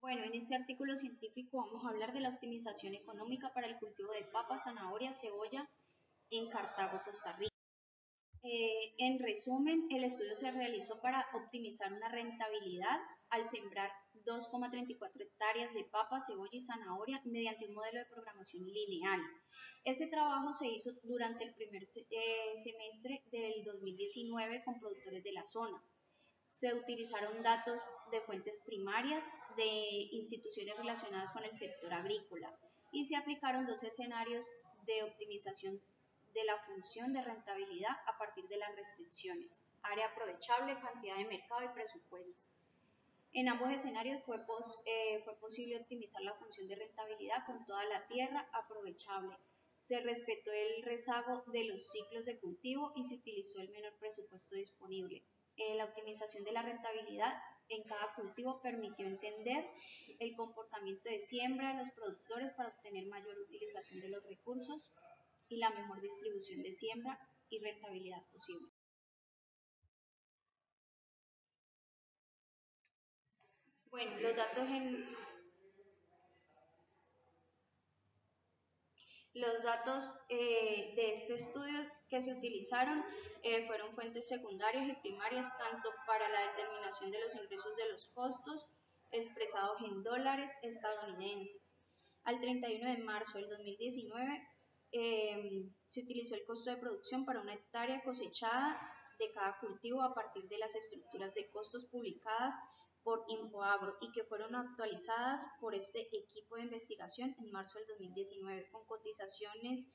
Bueno, en este artículo científico vamos a hablar de la optimización económica para el cultivo de papa, zanahoria, cebolla en Cartago, Costa Rica. En resumen, el estudio se realizó para optimizar una rentabilidad al sembrar 2,34 hectáreas de papa, cebolla y zanahoria mediante un modelo de programación lineal. Este trabajo se hizo durante el primer semestre del 2019 con productores de la zona. Se utilizaron datos de fuentes primarias de instituciones relacionadas con el sector agrícola y se aplicaron dos escenarios de optimización de la función de rentabilidad a partir de las restricciones: área aprovechable, cantidad de mercado y presupuesto. En ambos escenarios fue posible optimizar la función de rentabilidad con toda la tierra aprovechable. Se respetó el rezago de los ciclos de cultivo y se utilizó el menor presupuesto disponible. La optimización de la rentabilidad en cada cultivo permitió entender el comportamiento de siembra de los productores para obtener mayor utilización de los recursos y la mejor distribución de siembra y rentabilidad posible. Bueno, los datos de este estudio que se utilizaron fueron fuentes secundarias y primarias tanto para la determinación de los ingresos de los costos expresados en dólares estadounidenses. Al 31 de marzo del 2019 se utilizó el costo de producción para una hectárea cosechada de cada cultivo a partir de las estructuras de costos publicadas por Infoagro y que fueron actualizadas por este equipo de investigación en marzo del 2019 con cotizaciones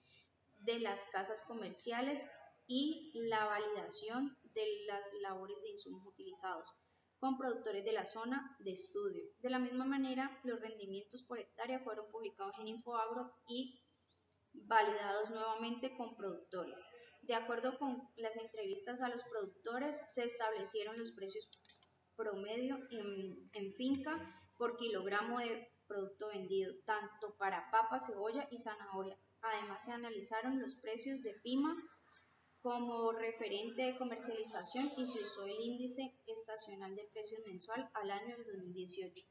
de las casas comerciales y la validación de las labores de insumos utilizados con productores de la zona de estudio. De la misma manera, los rendimientos por hectárea fueron publicados en Infoagro y validados nuevamente con productores. De acuerdo con las entrevistas a los productores, se establecieron los precios promedio en finca por kilogramo de producto vendido, tanto para papa, cebolla y zanahoria. Además, se analizaron los precios de PIMA como referente de comercialización y se usó el índice estacional de precios mensual al año del 2018.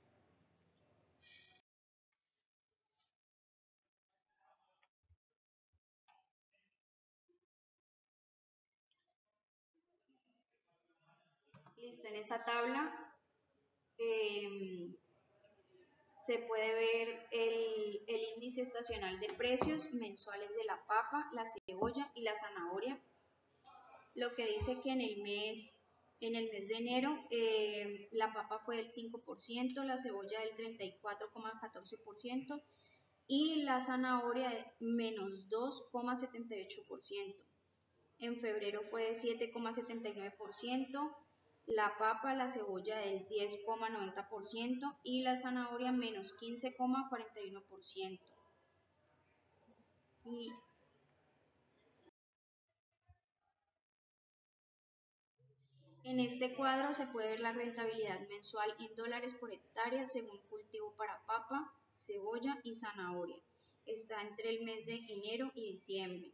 Listo, en esa tabla eh, se puede ver el índice estacional de precios mensuales de la papa, la cebolla y la zanahoria, lo que dice que en el mes de enero la papa fue del 5%, la cebolla del 34,14% y la zanahoria de menos 2,78%. En febrero fue de 7,79%, la papa, la cebolla del 10,90% y la zanahoria menos 15,41%. Y en este cuadro se puede ver la rentabilidad mensual en dólares por hectárea según cultivo para papa, cebolla y zanahoria. Está entre el mes de enero y diciembre.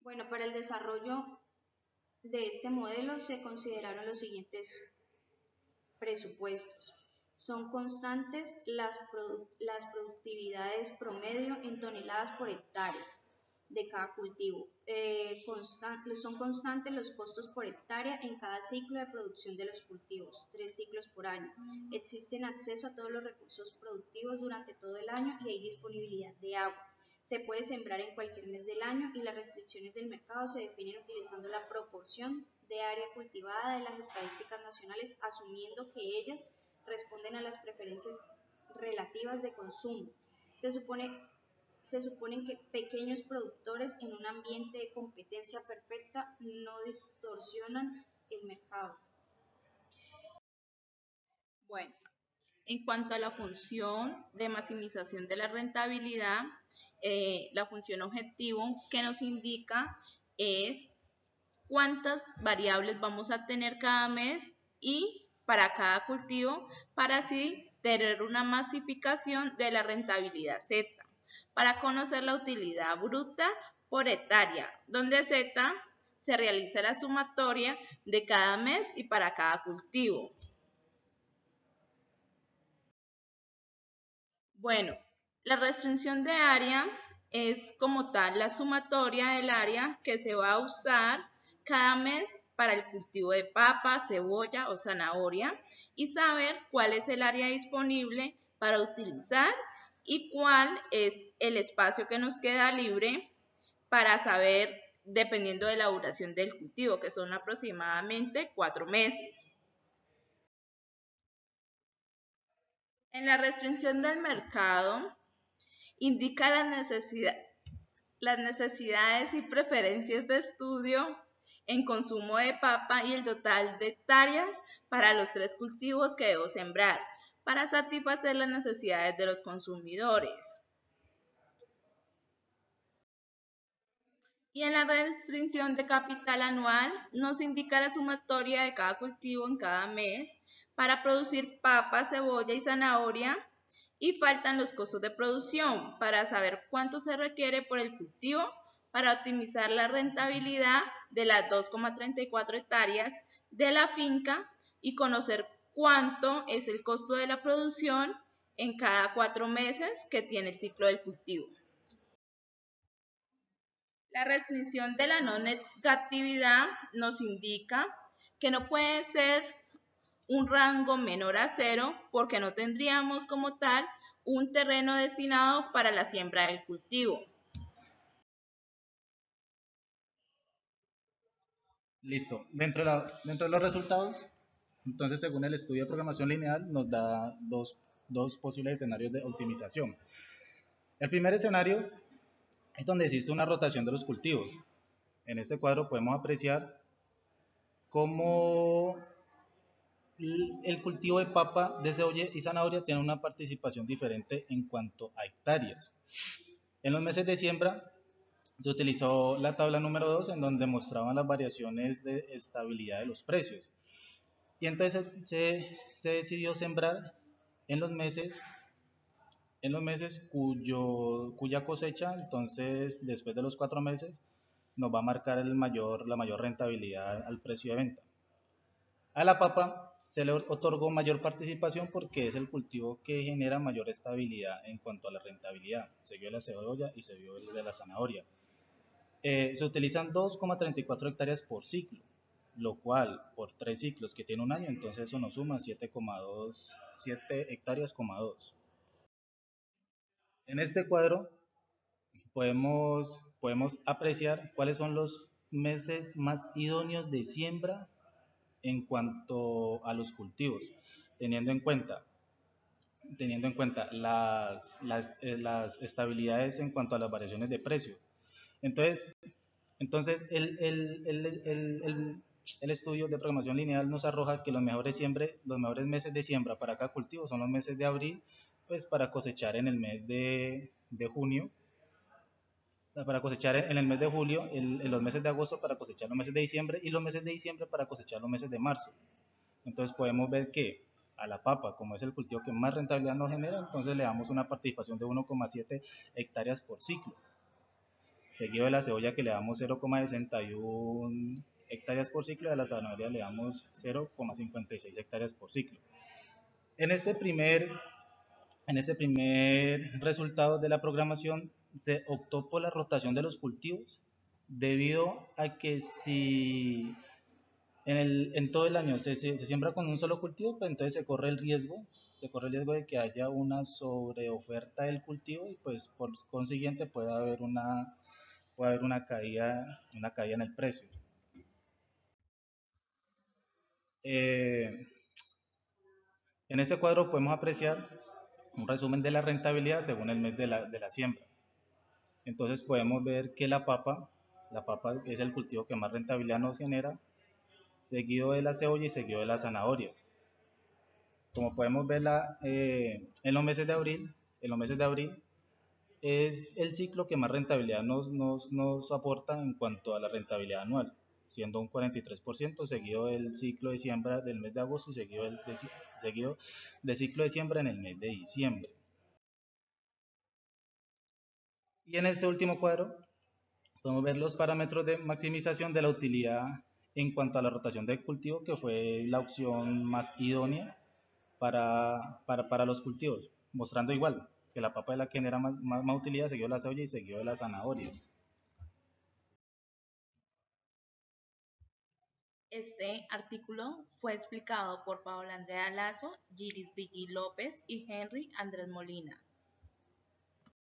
Bueno, para el desarrollo de este modelo se consideraron los siguientes presupuestos. Son constantes las productividades promedio en toneladas por hectárea de cada cultivo. Son constantes los costos por hectárea en cada ciclo de producción de los cultivos, 3 ciclos por año. Existen acceso a todos los recursos productivos durante todo el año y hay disponibilidad de agua. Se puede sembrar en cualquier mes del año y las restricciones del mercado se definen utilizando la proporción de área cultivada de las estadísticas nacionales, asumiendo que ellas responden a las preferencias relativas de consumo. Se supone que pequeños productores en un ambiente de competencia perfecta no distorsionan el mercado. Bueno, en cuanto a la función de maximización de la rentabilidad, la función objetivo que nos indica es cuántas variables vamos a tener cada mes y para cada cultivo, para así tener una masificación de la rentabilidad Z. Para conocer la utilidad bruta por hectárea, donde Z se realiza la sumatoria de cada mes y para cada cultivo. Bueno, la restricción de área es como tal la sumatoria del área que se va a usar cada mes para el cultivo de papa, cebolla o zanahoria y saber cuál es el área disponible para utilizar y cuál es el espacio que nos queda libre para saber, dependiendo de la duración del cultivo, que son aproximadamente 4 meses. En la restricción del mercado, indica las necesidades y preferencias de estudio en consumo de papa y el total de hectáreas para los 3 cultivos que debo sembrar para satisfacer las necesidades de los consumidores. Y en la restricción de capital anual nos indica la sumatoria de cada cultivo en cada mes para producir papa, cebolla y zanahoria y faltan los costos de producción para saber cuánto se requiere por el cultivo para optimizar la rentabilidad de las 2,34 hectáreas de la finca y conocer cuánto es el costo de la producción en cada 4 meses que tiene el ciclo del cultivo. La restricción de la no negatividad nos indica que no puede ser un rango menor a 0 porque no tendríamos como tal un terreno destinado para la siembra del cultivo. Listo. Dentro de los resultados, entonces según el estudio de programación lineal nos da dos posibles escenarios de optimización. El primer escenario es donde existe una rotación de los cultivos. En este cuadro podemos apreciar cómo el cultivo de papa, de cebolla y zanahoria tiene una participación diferente en cuanto a hectáreas. En los meses de siembra se utilizó la tabla número 2 en donde mostraban las variaciones de estabilidad de los precios. Y entonces se decidió sembrar en los meses cuya cosecha, entonces después de los 4 meses, nos va a marcar la mayor rentabilidad al precio de venta. A la papa se le otorgó mayor participación porque es el cultivo que genera mayor estabilidad en cuanto a la rentabilidad. Seguido de la cebolla y seguido de la zanahoria. Se utilizan 2,34 hectáreas por ciclo, lo cual por 3 ciclos que tiene un año, entonces eso nos suma 7 hectáreas, 2. En este cuadro podemos apreciar cuáles son los meses más idóneos de siembra en cuanto a los cultivos, teniendo en cuenta las estabilidades en cuanto a las variaciones de precio. Entonces el estudio de programación lineal nos arroja que los mejores meses de siembra para cada cultivo son los meses de abril, pues para cosechar en el mes de junio, para cosechar en el mes de julio, en los meses de agosto para cosechar los meses de diciembre y los meses de diciembre para cosechar los meses de marzo. Entonces podemos ver que a la papa, como es el cultivo que más rentabilidad nos genera, entonces le damos una participación de 1,7 hectáreas por ciclo. Seguido de la cebolla que le damos 0,61 hectáreas por ciclo y a la zanahoria le damos 0,56 hectáreas por ciclo. En este primer resultado de la programación se optó por la rotación de los cultivos debido a que si en todo el año se siembra con un solo cultivo, pues entonces se corre el riesgo de que haya una sobreoferta del cultivo y pues por consiguiente puede haber una caída en el precio. En este cuadro podemos apreciar un resumen de la rentabilidad según el mes de la siembra. Entonces podemos ver que la papa es el cultivo que más rentabilidad nos genera, seguido de la cebolla y seguido de la zanahoria. Como podemos ver en los meses de abril es el ciclo que más rentabilidad nos aporta en cuanto a la rentabilidad anual, siendo un 43%, seguido del ciclo de siembra del mes de agosto y seguido del ciclo de siembra en el mes de diciembre. Y en este último cuadro Podemos ver los parámetros de maximización de la utilidad en cuanto a la rotación del cultivo, que fue la opción más idónea para los cultivos, mostrando igual que la papa es la que genera más utilidad, seguido de la cebolla y seguido de la zanahoria. Este artículo fue explicado por Paola Andrea Lazo, Giris Vigui López y Henry Andrés Molina.